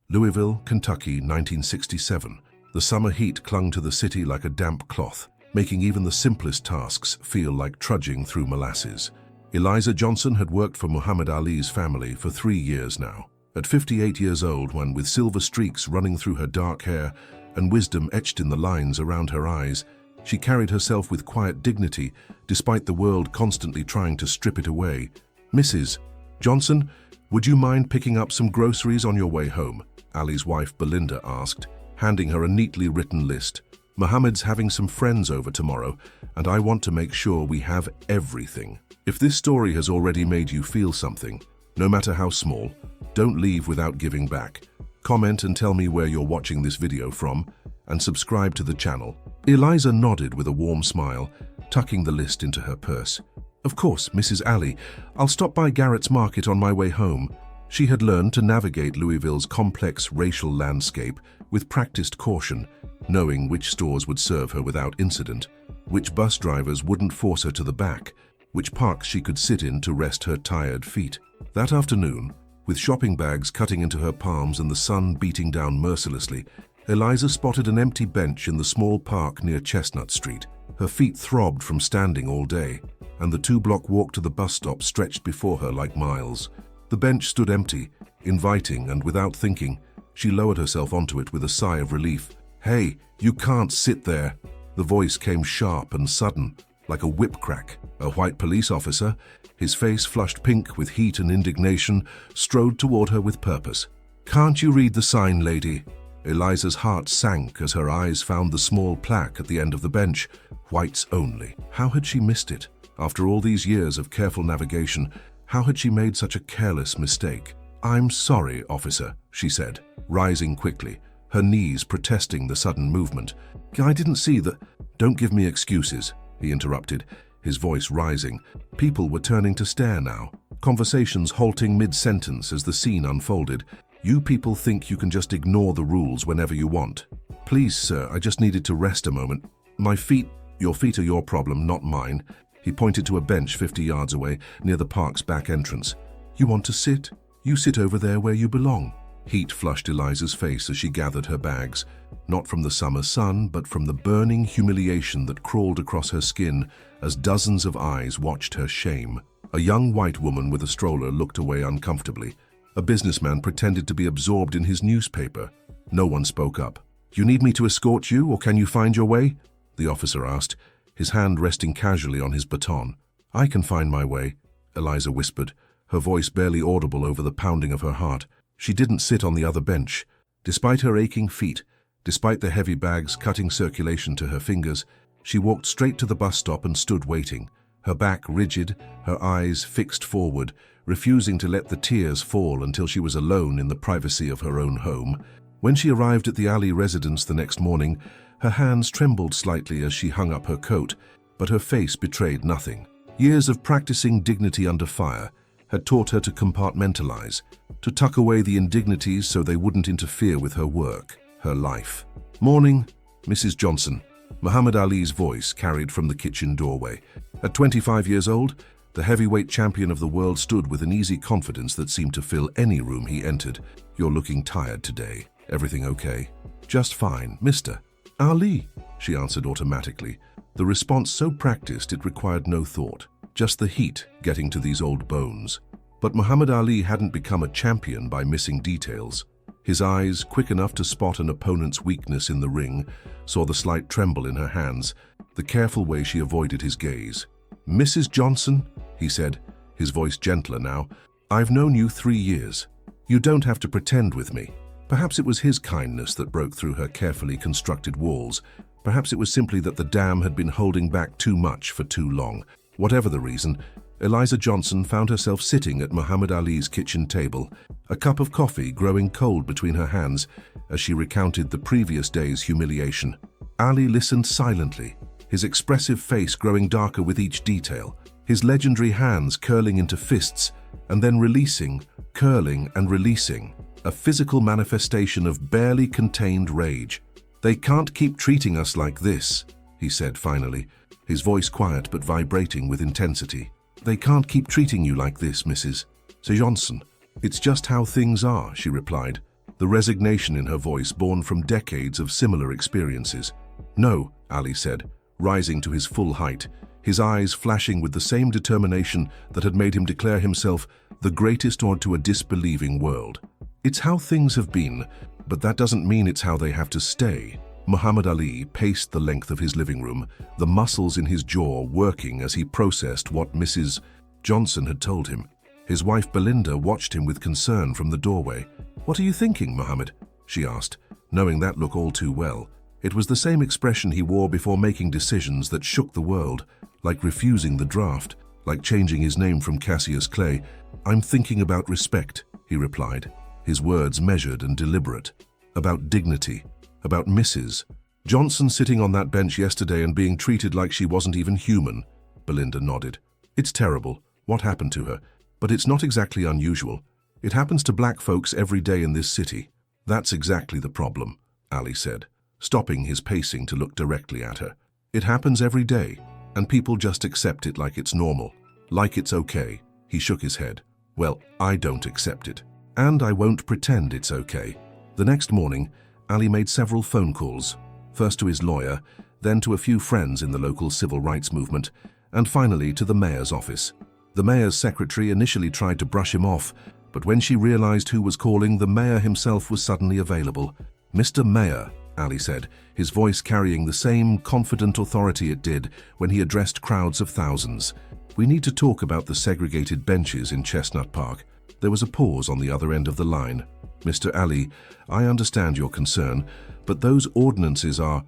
Louisville, Kentucky, 1967. The summer heat clung to the city like a damp cloth, making even the simplest tasks feel like trudging through molasses. Eliza Johnson had worked for Muhammad Ali's family for 3 years now. At 58 years old, when with silver streaks running through her dark hair and wisdom etched in the lines around her eyes, she carried herself with quiet dignity, despite the world constantly trying to strip it away. "Mrs. Johnson, would you mind picking up some groceries on your way home?" Ali's wife Belinda asked, handing her a neatly written list. "Muhammad's having some friends over tomorrow, and I want to make sure we have everything." If this story has already made you feel something, no matter how small, don't leave without giving back. Comment and tell me where you're watching this video from, and subscribe to the channel. Eliza nodded with a warm smile, tucking the list into her purse. "Of course, Mrs. Ali. I'll stop by Garrett's Market on my way home." She had learned to navigate Louisville's complex racial landscape with practiced caution, knowing which stores would serve her without incident, which bus drivers wouldn't force her to the back, which parks she could sit in to rest her tired feet. That afternoon, with shopping bags cutting into her palms and the sun beating down mercilessly, Eliza spotted an empty bench in the small park near Chestnut Street. Her feet throbbed from standing all day, and the 2-block walk to the bus stop stretched before her like miles. The bench stood empty, inviting, and without thinking, she lowered herself onto it with a sigh of relief. "Hey, you can't sit there." The voice came sharp and sudden, like a whip crack. A white police officer, his face flushed pink with heat and indignation, strode toward her with purpose. "Can't you read the sign, lady?" Eliza's heart sank as her eyes found the small plaque at the end of the bench, "Whites only." How had she missed it? After all these years of careful navigation, how had she made such a careless mistake? "I'm sorry, officer," she said, rising quickly, her knees protesting the sudden movement. "I didn't see the—" "Don't give me excuses," he interrupted, his voice rising. People were turning to stare now, conversations halting mid-sentence as the scene unfolded. "You people think you can just ignore the rules whenever you want." "Please, sir, I just needed to rest a moment. My feet—" "Your feet are your problem, not mine." He pointed to a bench 50 yards away, near the park's back entrance. "You want to sit? You sit over there where you belong." Heat flushed Eliza's face as she gathered her bags, not from the summer sun, but from the burning humiliation that crawled across her skin as dozens of eyes watched her shame. A young white woman with a stroller looked away uncomfortably. A businessman pretended to be absorbed in his newspaper. No one spoke up. "You need me to escort you, or can you find your way?" the officer asked, his hand resting casually on his baton. "I can find my way," Eliza whispered, her voice barely audible over the pounding of her heart. She didn't sit on the other bench. Despite her aching feet, despite the heavy bags cutting circulation to her fingers, she walked straight to the bus stop and stood waiting, her back rigid, her eyes fixed forward, refusing to let the tears fall until she was alone in the privacy of her own home. When she arrived at the Ali residence the next morning, her hands trembled slightly as she hung up her coat, but her face betrayed nothing. Years of practicing dignity under fire had taught her to compartmentalize, to tuck away the indignities so they wouldn't interfere with her work, her life. "Morning, Mrs. Johnson," Muhammad Ali's voice carried from the kitchen doorway. At 25 years old, the heavyweight champion of the world stood with an easy confidence that seemed to fill any room he entered. "You're looking tired today. Everything okay?" "Just fine, Mr. Ali," she answered automatically, the response so practiced it required no thought, just the heat getting to these old bones. But Muhammad Ali hadn't become a champion by missing details. His eyes, quick enough to spot an opponent's weakness in the ring, saw the slight tremble in her hands, the careful way she avoided his gaze. "Mrs. Johnson," he said, his voice gentler now, "I've known you 3 years. You don't have to pretend with me." Perhaps it was his kindness that broke through her carefully constructed walls. Perhaps it was simply that the dam had been holding back too much for too long. Whatever the reason, Eliza Johnson found herself sitting at Muhammad Ali's kitchen table, a cup of coffee growing cold between her hands as she recounted the previous day's humiliation. Ali listened silently, his expressive face growing darker with each detail, his legendary hands curling into fists and then releasing, curling and releasing, a physical manifestation of barely contained rage. "They can't keep treating us like this," he said finally, his voice quiet but vibrating with intensity. "They can't keep treating you like this, Mrs. Johnson." "It's just how things are," she replied, the resignation in her voice born from decades of similar experiences. "No," Ali said, rising to his full height, his eyes flashing with the same determination that had made him declare himself the greatest to a disbelieving world. "It's how things have been, but that doesn't mean it's how they have to stay." Muhammad Ali paced the length of his living room, the muscles in his jaw working as he processed what Mrs. Johnson had told him. His wife Belinda watched him with concern from the doorway. "What are you thinking, Muhammad?" she asked, knowing that look all too well. It was the same expression he wore before making decisions that shook the world, like refusing the draft, like changing his name from Cassius Clay. "I'm thinking about respect," he replied, his words measured and deliberate. "About dignity, about Mrs. Johnson sitting on that bench yesterday and being treated like she wasn't even human." Belinda nodded. "It's terrible, what happened to her, but it's not exactly unusual. It happens to black folks every day in this city." "That's exactly the problem," Ali said, stopping his pacing to look directly at her. "It happens every day, and people just accept it like it's normal, like it's okay." He shook his head. "Well, I don't accept it, and I won't pretend it's okay." The next morning, Ali made several phone calls, first to his lawyer, then to a few friends in the local civil rights movement, and finally to the mayor's office. The mayor's secretary initially tried to brush him off, but when she realized who was calling, the mayor himself was suddenly available. "Mr. Mayor," Ali said, his voice carrying the same confident authority it did when he addressed crowds of thousands. "We need to talk about the segregated benches in Chestnut Park." There was a pause on the other end of the line. "Mr. Ali, I understand your concern, but those ordinances are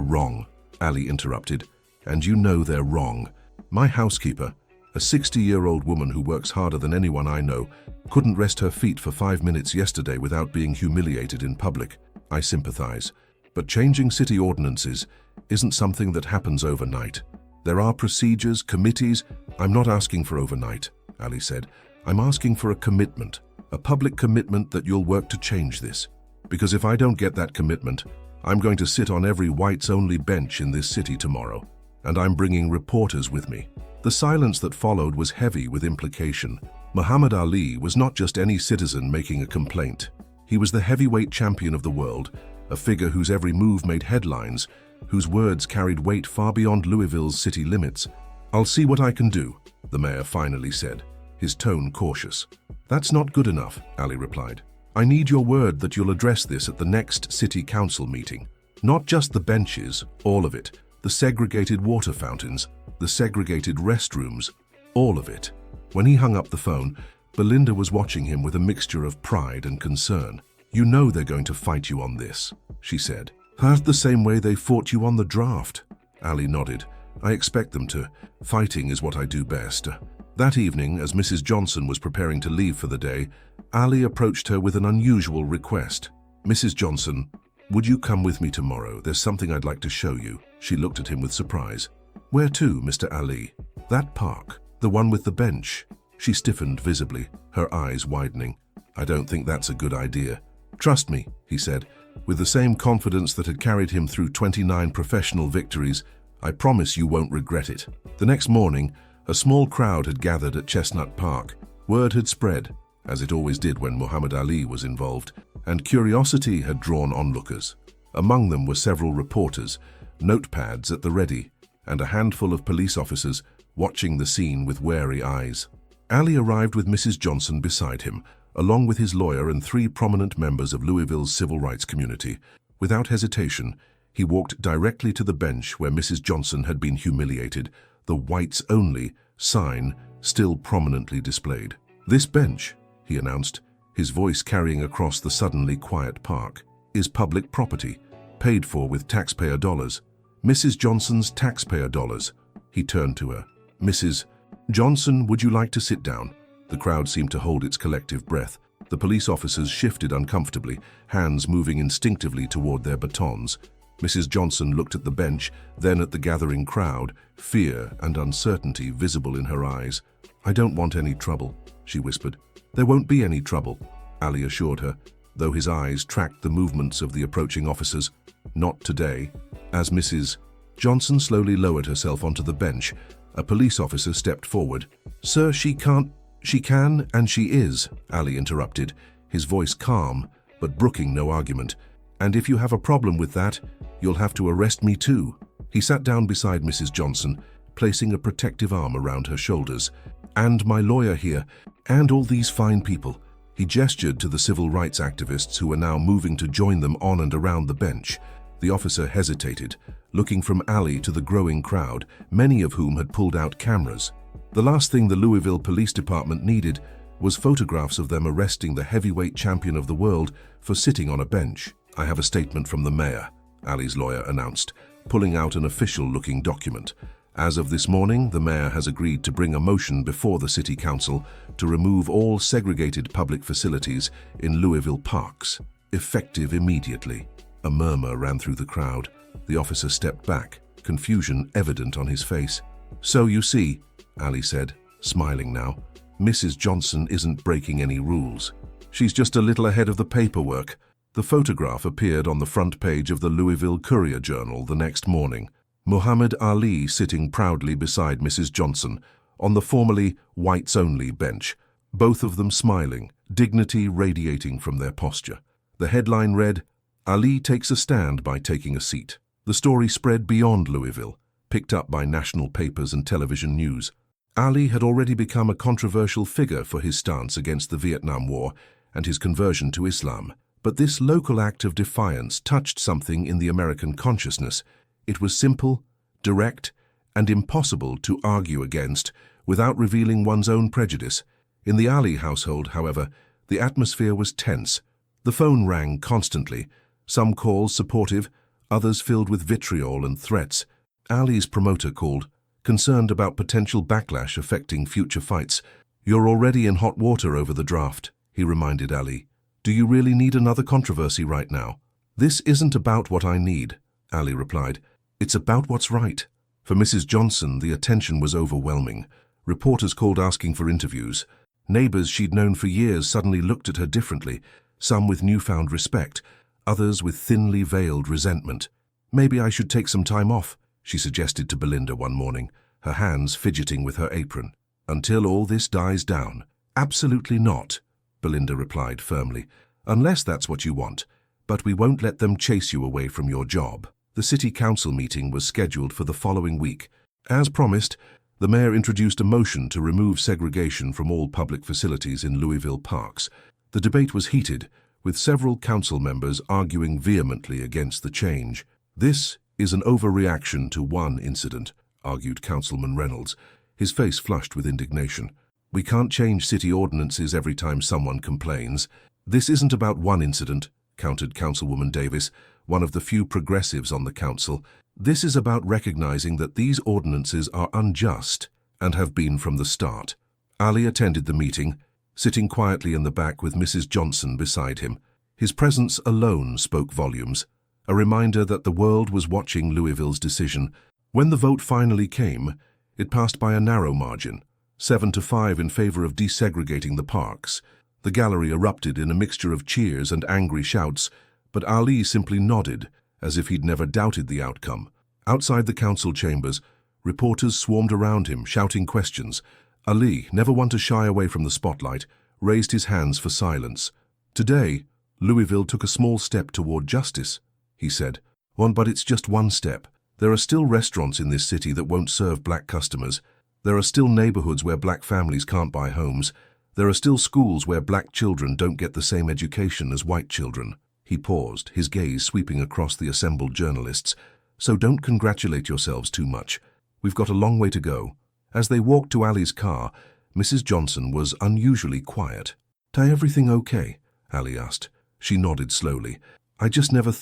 wrong," Ali interrupted, "and you know they're wrong. My housekeeper, a 60-year-old woman who works harder than anyone I know, couldn't rest her feet for 5 minutes yesterday without being humiliated in public. I sympathize. But changing city ordinances isn't something that happens overnight. There are procedures, committees." "I'm not asking for overnight," Ali said. "I'm asking for a commitment, a public commitment that you'll work to change this. Because if I don't get that commitment, I'm going to sit on every whites-only bench in this city tomorrow, and I'm bringing reporters with me." The silence that followed was heavy with implication. Muhammad Ali was not just any citizen making a complaint. He was the heavyweight champion of the world, a figure whose every move made headlines, whose words carried weight far beyond Louisville's city limits. "I'll see what I can do," the mayor finally said, his tone cautious. "That's not good enough," Ali replied. "I need your word that you'll address this at the next city council meeting. Not just the benches, all of it, the segregated water fountains, the segregated restrooms, all of it." When he hung up the phone, Belinda was watching him with a mixture of pride and concern. "You know they're going to fight you on this," she said. "Heard the same way they fought you on the draft." Ali nodded. "I expect them to. Fighting is what I do best." That evening, as Mrs. Johnson was preparing to leave for the day, Ali approached her with an unusual request. "Mrs. Johnson, would you come with me tomorrow? There's something I'd like to show you." She looked at him with surprise. "Where to, Mr. Ali?" "That park, the one with the bench." She stiffened visibly, her eyes widening. "I don't think that's a good idea." "Trust me," he said, with the same confidence that had carried him through 29 professional victories. "I promise you won't regret it." The next morning, a small crowd had gathered at Chestnut Park. Word had spread, as it always did when Muhammad Ali was involved, and curiosity had drawn onlookers. Among them were several reporters, notepads at the ready, and a handful of police officers watching the scene with wary eyes. Ali arrived with Mrs. Johnson beside him, along with his lawyer and 3 prominent members of Louisville's civil rights community. Without hesitation, he walked directly to the bench where Mrs. Johnson had been humiliated, the whites only sign still prominently displayed. "This bench," he announced, his voice carrying across the suddenly quiet park, "is public property, paid for with taxpayer dollars. Mrs. Johnson's taxpayer dollars." He turned to her. "Mrs. Johnson, would you like to sit down?" The crowd seemed to hold its collective breath. The police officers shifted uncomfortably, hands moving instinctively toward their batons. Mrs. Johnson looked at the bench, then at the gathering crowd, fear and uncertainty visible in her eyes. "I don't want any trouble," she whispered. "There won't be any trouble," Ali assured her, though his eyes tracked the movements of the approaching officers. "Not today." As Mrs. Johnson slowly lowered herself onto the bench, a police officer stepped forward. "Sir, she can, and she is," Ali interrupted, his voice calm, but brooking no argument. "And if you have a problem with that, you'll have to arrest me too." He sat down beside Mrs. Johnson, placing a protective arm around her shoulders. "And my lawyer here, and all these fine people." He gestured to the civil rights activists who were now moving to join them on and around the bench. The officer hesitated, looking from Ali to the growing crowd, many of whom had pulled out cameras. The last thing the Louisville Police Department needed was photographs of them arresting the heavyweight champion of the world for sitting on a bench. "I have a statement from the mayor," Ali's lawyer announced, pulling out an official-looking document. "As of this morning, the mayor has agreed to bring a motion before the city council to remove all segregated public facilities in Louisville parks, effective immediately." A murmur ran through the crowd. The officer stepped back, confusion evident on his face. "So you see," Ali said, smiling now, "Mrs. Johnson isn't breaking any rules. She's just a little ahead of the paperwork." The photograph appeared on the front page of the Louisville Courier-Journal the next morning. Muhammad Ali sitting proudly beside Mrs. Johnson on the formerly whites-only bench, both of them smiling, dignity radiating from their posture. The headline read, "Ali takes a stand by taking a seat." The story spread beyond Louisville, picked up by national papers and television news. Ali had already become a controversial figure for his stance against the Vietnam War and his conversion to Islam. But this local act of defiance touched something in the American consciousness. It was simple, direct, and impossible to argue against without revealing one's own prejudice. In the Ali household, however, the atmosphere was tense. The phone rang constantly, some calls supportive, others filled with vitriol and threats. Ali's promoter called, concerned about potential backlash affecting future fights. "You're already in hot water over the draft," he reminded Ali. "Do you really need another controversy right now?" "This isn't about what I need," Ali replied. "It's about what's right." For Mrs. Johnson, the attention was overwhelming. Reporters called asking for interviews. Neighbors she'd known for years suddenly looked at her differently, some with newfound respect, others with thinly veiled resentment. "Maybe I should take some time off," she suggested to Belinda one morning, her hands fidgeting with her apron. "Until all this dies down." "Absolutely not," Belinda replied firmly, "unless that's what you want. But we won't let them chase you away from your job." The city council meeting was scheduled for the following week. As promised, the mayor introduced a motion to remove segregation from all public facilities in Louisville parks. The debate was heated, with several council members arguing vehemently against the change. "This is an overreaction to one incident," argued Councilman Reynolds, his face flushed with indignation. "We can't change city ordinances every time someone complains." "This isn't about one incident," countered Councilwoman Davis, one of the few progressives on the council. "This is about recognizing that these ordinances are unjust and have been from the start." Ali attended the meeting, sitting quietly in the back with Mrs. Johnson beside him. His presence alone spoke volumes, a reminder that the world was watching Louisville's decision. When the vote finally came, it passed by a narrow margin, 7-5 in favor of desegregating the parks. The gallery erupted in a mixture of cheers and angry shouts, but Ali simply nodded, as if he'd never doubted the outcome. Outside the council chambers, reporters swarmed around him, shouting questions. Ali, never one to shy away from the spotlight, raised his hands for silence. "Today, Louisville took a small step toward justice," he said. But it's just one step. There are still restaurants in this city that won't serve black customers. There are still neighborhoods where black families can't buy homes. There are still schools where black children don't get the same education as white children." He paused, his gaze sweeping across the assembled journalists. "So don't congratulate yourselves too much. We've got a long way to go." As they walked to Ali's car, Mrs. Johnson was unusually quiet. "Is everything okay?" Ali asked. She nodded slowly. "I just never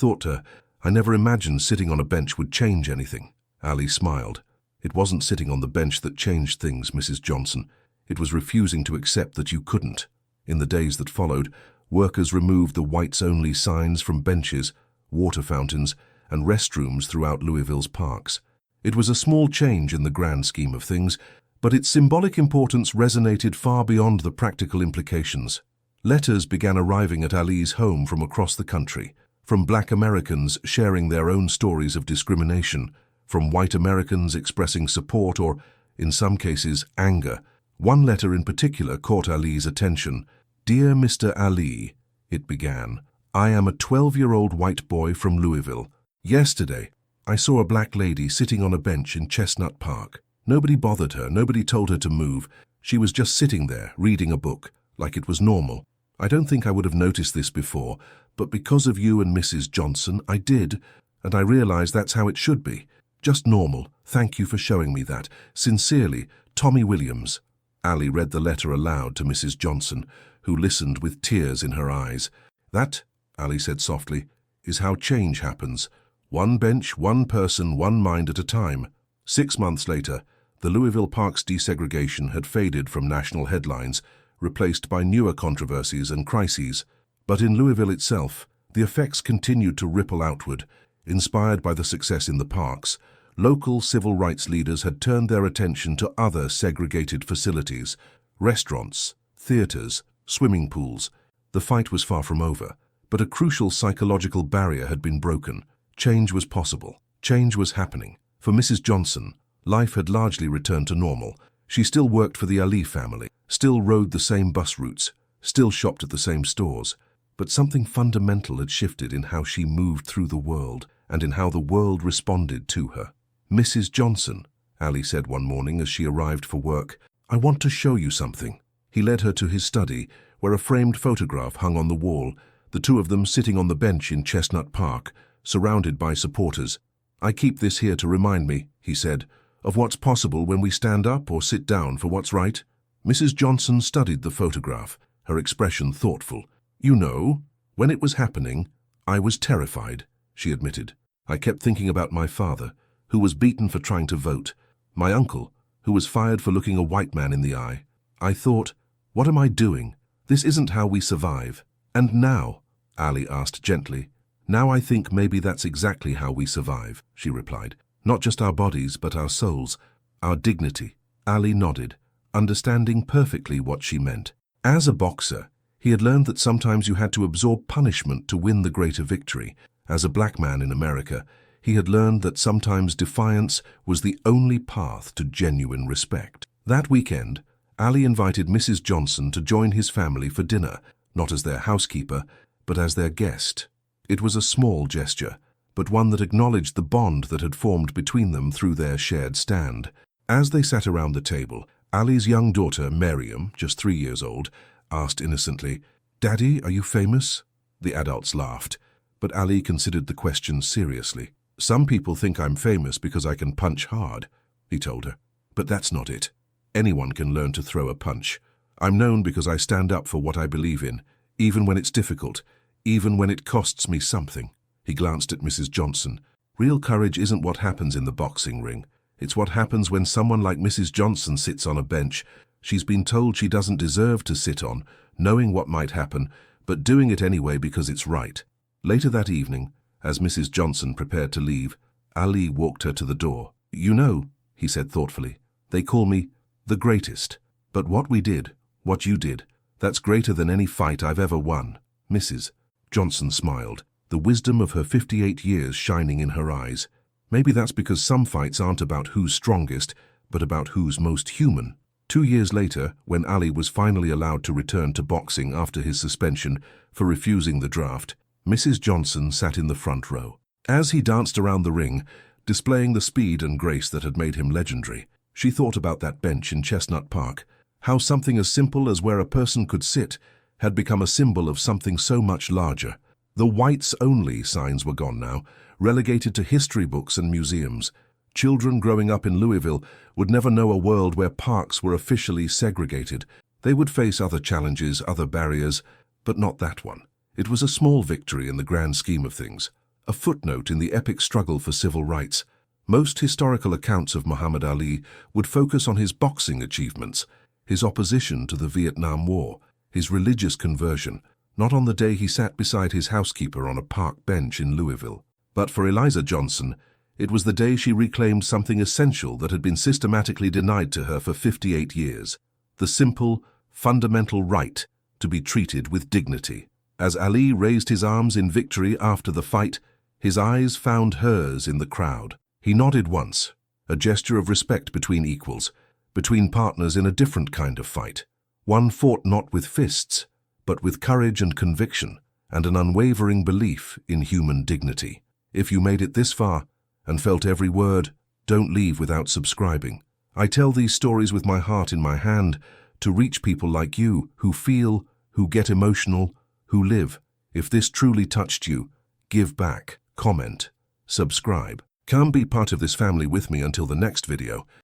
I never imagined sitting on a bench would change anything." Ali smiled. "It wasn't sitting on the bench that changed things, Mrs. Johnson. It was refusing to accept that you couldn't." In the days that followed, workers removed the whites-only signs from benches, water fountains, and restrooms throughout Louisville's parks. It was a small change in the grand scheme of things, but its symbolic importance resonated far beyond the practical implications. Letters began arriving at Ali's home from across the country, from black Americans sharing their own stories of discrimination, from white Americans expressing support or, in some cases, anger. One letter in particular caught Ali's attention. "Dear Mr. Ali," It began. "I am a 12-year-old white boy from Louisville. Yesterday, I saw a black lady sitting on a bench in Chestnut Park. Nobody bothered her, nobody told her to move. She was just sitting there, reading a book, like it was normal. I don't think I would have noticed this before, but because of you and Mrs. Johnson, I did, and I realized that's how it should be. Just normal. Thank you for showing me that. Sincerely, Tommy Williams." Allie read the letter aloud to Mrs. Johnson, who listened with tears in her eyes. "That," Allie said softly, "is how change happens. One bench, one person, one mind at a time." 6 months later, the Louisville Park's desegregation had faded from national headlines, replaced by newer controversies and crises. But in Louisville itself, the effects continued to ripple outward. Inspired by the success in the parks, local civil rights leaders had turned their attention to other segregated facilities: restaurants, theaters, swimming pools. The fight was far from over, but a crucial psychological barrier had been broken. Change was possible. Change was happening. For Mrs. Johnson, life had largely returned to normal. She still worked for the Ali family, still rode the same bus routes, still shopped at the same stores. But something fundamental had shifted in how she moved through the world and in how the world responded to her. "Mrs. Johnson," Ali said one morning as she arrived for work, "I want to show you something." He led her to his study, where a framed photograph hung on the wall, the two of them sitting on the bench in Chestnut Park, surrounded by supporters. "I keep this here to remind me," he said, "of what's possible when we stand up or sit down for what's right." Mrs. Johnson studied the photograph, her expression thoughtful. "You know, when it was happening, I was terrified," she admitted. "I kept thinking about my father, who was beaten for trying to vote, my uncle, who was fired for looking a white man in the eye. I thought, what am I doing? This isn't how we survive." "And now?" Ali asked gently. "Now I think maybe that's exactly how we survive," she replied. "Not just our bodies, but our souls, our dignity." Ali nodded, understanding perfectly what she meant. As a boxer, he had learned that sometimes you had to absorb punishment to win the greater victory. As a black man in America, he had learned that sometimes defiance was the only path to genuine respect. That weekend, Ali invited Mrs. Johnson to join his family for dinner, not as their housekeeper, but as their guest. It was a small gesture, but one that acknowledged the bond that had formed between them through their shared stand. As they sat around the table, Ali's young daughter, Miriam, just 3 years old, asked innocently, "Daddy, are you famous?" The adults laughed, but Ali considered the question seriously. "Some people think I'm famous because I can punch hard," he told her. "But that's not it. Anyone can learn to throw a punch. I'm known because I stand up for what I believe in, even when it's difficult, even when it costs me something." He glanced at Mrs. Johnson. "Real courage isn't what happens in the boxing ring. It's what happens when someone like Mrs. Johnson sits on a bench she's been told she doesn't deserve to sit on, knowing what might happen, but doing it anyway because it's right." Later that evening, as Mrs. Johnson prepared to leave, Ali walked her to the door. "You know," he said thoughtfully, "they call me the greatest. But what we did, what you did, that's greater than any fight I've ever won." Mrs. Johnson smiled, the wisdom of her 58 years shining in her eyes. "Maybe that's because some fights aren't about who's strongest, but about who's most human." 2 years later, when Ali was finally allowed to return to boxing after his suspension for refusing the draft, Mrs. Johnson sat in the front row. As he danced around the ring, displaying the speed and grace that had made him legendary, she thought about that bench in Chestnut Park, how something as simple as where a person could sit had become a symbol of something so much larger. The whites-only signs were gone now, relegated to history books and museums. Children growing up in Louisville would never know a world where parks were officially segregated. They would face other challenges, other barriers, but not that one. It was a small victory in the grand scheme of things, a footnote in the epic struggle for civil rights. Most historical accounts of Muhammad Ali would focus on his boxing achievements, his opposition to the Vietnam War, his religious conversion, not on the day he sat beside his housekeeper on a park bench in Louisville. But for Eliza Johnson, it was the day she reclaimed something essential that had been systematically denied to her for 58 years, the simple, fundamental right to be treated with dignity. As Ali raised his arms in victory after the fight, his eyes found hers in the crowd. He nodded once, a gesture of respect between equals, between partners in a different kind of fight, one fought not with fists, but with courage and conviction. and an unwavering belief in human dignity. If you made it this far and felt every word, don't leave without subscribing. I tell these stories with my heart in my hand to reach people like you who feel, who get emotional, who live. If this truly touched you, give back, comment, subscribe. Come be part of this family with me until the next video.